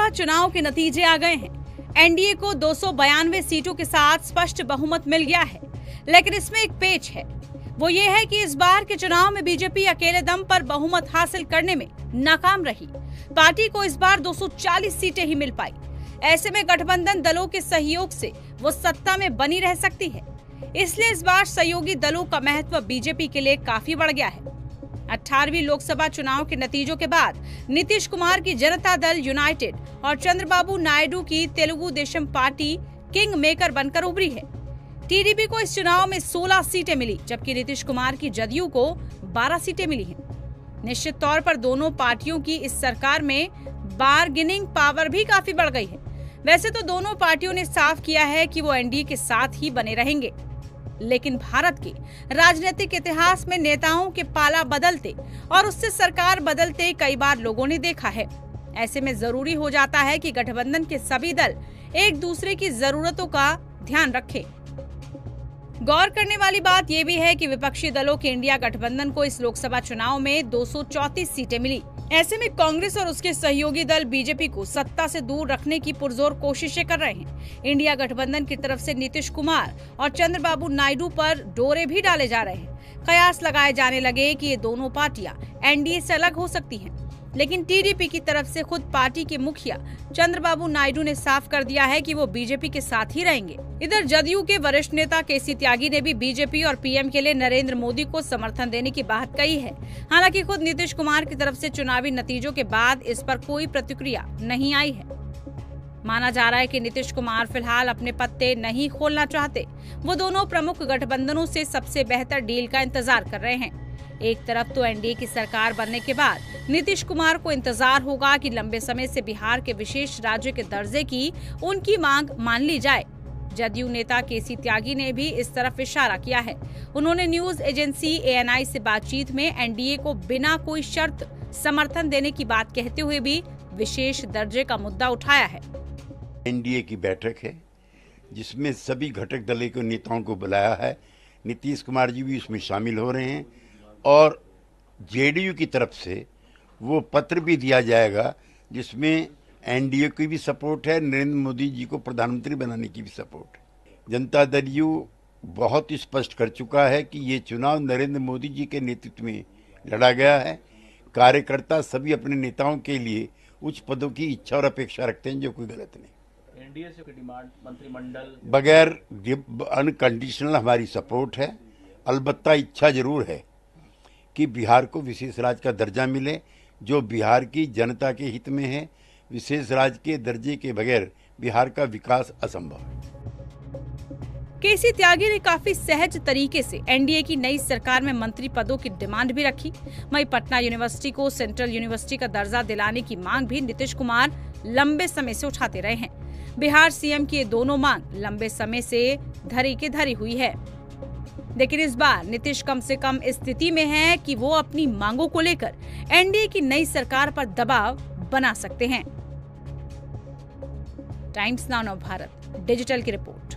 लोकसभा चुनाव के नतीजे आ गए हैं। एनडीए को 292 सीटों के साथ स्पष्ट बहुमत मिल गया है, लेकिन इसमें एक पेच है। वो ये है कि इस बार के चुनाव में बीजेपी अकेले दम पर बहुमत हासिल करने में नाकाम रही। पार्टी को इस बार 240 सीटें ही मिल पाई। ऐसे में गठबंधन दलों के सहयोग से वो सत्ता में बनी रह सकती है। इसलिए इस बार सहयोगी दलों का महत्व बीजेपी के लिए काफी बढ़ गया है। 18वीं लोकसभा चुनाव के नतीजों के बाद नीतीश कुमार की जनता दल यूनाइटेड और चंद्रबाबू नायडू की Telugu Desam party king maker बनकर उभरी है। टीडीपी को इस चुनाव में 16 सीटें मिली, जबकि नीतीश कुमार की जदयू को 12 सीटें मिली हैं। निश्चित तौर पर दोनों पार्टियों की इस सरकार में बार्गेनिंग पावर भी काफी बढ़ गई है। वैसे तो दोनों पार्टियों ने साफ किया है कि वो एनडीए के साथ ही बने रहेंगे, लेकिन भारत के राजनीतिक इतिहास में नेताओं के पाला बदलते और उससे सरकार बदलते कई बार लोगों ने देखा है। ऐसे में जरूरी हो जाता है कि गठबंधन के सभी दल एक दूसरे की जरूरतों का ध्यान रखें। गौर करने वाली बात यह भी है कि विपक्षी दलों के इंडिया गठबंधन को इस लोकसभा चुनाव में 234 सीटें मिली। ऐसे में कांग्रेस और उसके सहयोगी दल बीजेपी को सत्ता से दूर रखने की पुरजोर कोशिशें कर रहे हैं। इंडिया गठबंधन की तरफ से नीतीश कुमार और चंद्रबाबू नायडू पर डोरे भी डाले जा रहे हैं। कयास लगाए जाने लगे कि ये दोनों पार्टियां एनडीए से अलग हो सकती हैं, लेकिन टीडीपी की तरफ से खुद पार्टी के मुखिया चंद्रबाबू नायडू ने साफ कर दिया है कि वो बीजेपी के साथ ही रहेंगे। इधर जदयू के वरिष्ठ नेता केसी त्यागी ने भी बीजेपी और पीएम के लिए नरेंद्र मोदी को समर्थन देने की बात कही है। हालांकि खुद नीतीश कुमार की तरफ से चुनावी नतीजों के बाद इस पर कोई प्रतिक्रिया नहीं आई है। माना जा रहा है कि नीतीश कुमार फिलहाल अपने पत्ते नहीं खोलना चाहते। वो दोनों प्रमुख गठबंधनों से सबसे बेहतर डील का इंतजार कर रहे हैं। एक तरफ तो एनडीए की सरकार बनने के बाद नीतीश कुमार को इंतजार होगा कि लंबे समय से बिहार के विशेष राज्य के दर्जे की उनकी मांग मान ली जाए। जदयू नेता केसी त्यागी ने भी इस तरफ इशारा किया है। उन्होंने न्यूज एजेंसी एएनआई से बातचीत में एनडीए को बिना कोई शर्त समर्थन देने की बात कहते हुए भी विशेष दर्जे का मुद्दा उठाया है। एनडीए की बैठक है जिसमें सभी घटक दलों के नेताओं को बुलाया है। नीतीश कुमार जी भी उसमें शामिल हो रहे हैं और जेडीयू की तरफ से वो पत्र भी दिया जाएगा जिसमें एनडीए की भी सपोर्ट है, नरेंद्र मोदी जी को प्रधानमंत्री बनाने की भी सपोर्ट है। जनता दल यू बहुत स्पष्ट कर चुका है कि ये चुनाव नरेंद्र मोदी जी के नेतृत्व में लड़ा गया है। कार्यकर्ता सभी अपने नेताओं के लिए उच्च पदों की इच्छा और अपेक्षा रखते हैं, जो कोई गलत नहीं। एनडीए से कोई डिमांड मंत्रिमंडल बगैर अनकंडीशनल हमारी सपोर्ट है। अलबत्ता इच्छा जरूर है कि बिहार को विशेष राज्य का दर्जा मिले, जो बिहार की जनता के हित में है। विशेष राज्य के दर्जे के बगैर बिहार का विकास असंभव है। केसी त्यागी ने काफी सहज तरीके से एनडीए की नई सरकार में मंत्री पदों की डिमांड भी रखी। वहीं पटना यूनिवर्सिटी को सेंट्रल यूनिवर्सिटी का दर्जा दिलाने की मांग भी नीतीश कुमार लंबे समय से उठाते रहे हैं। बिहार सीएम की ये दोनों मांग लंबे समय से धरी की धरी हुई है, लेकिन इस बार नीतीश कम से कम इस स्थिति में है कि वो अपनी मांगों को लेकर एनडीए की नई सरकार पर दबाव बना सकते हैं। टाइम्स नाउ भारत डिजिटल की रिपोर्ट।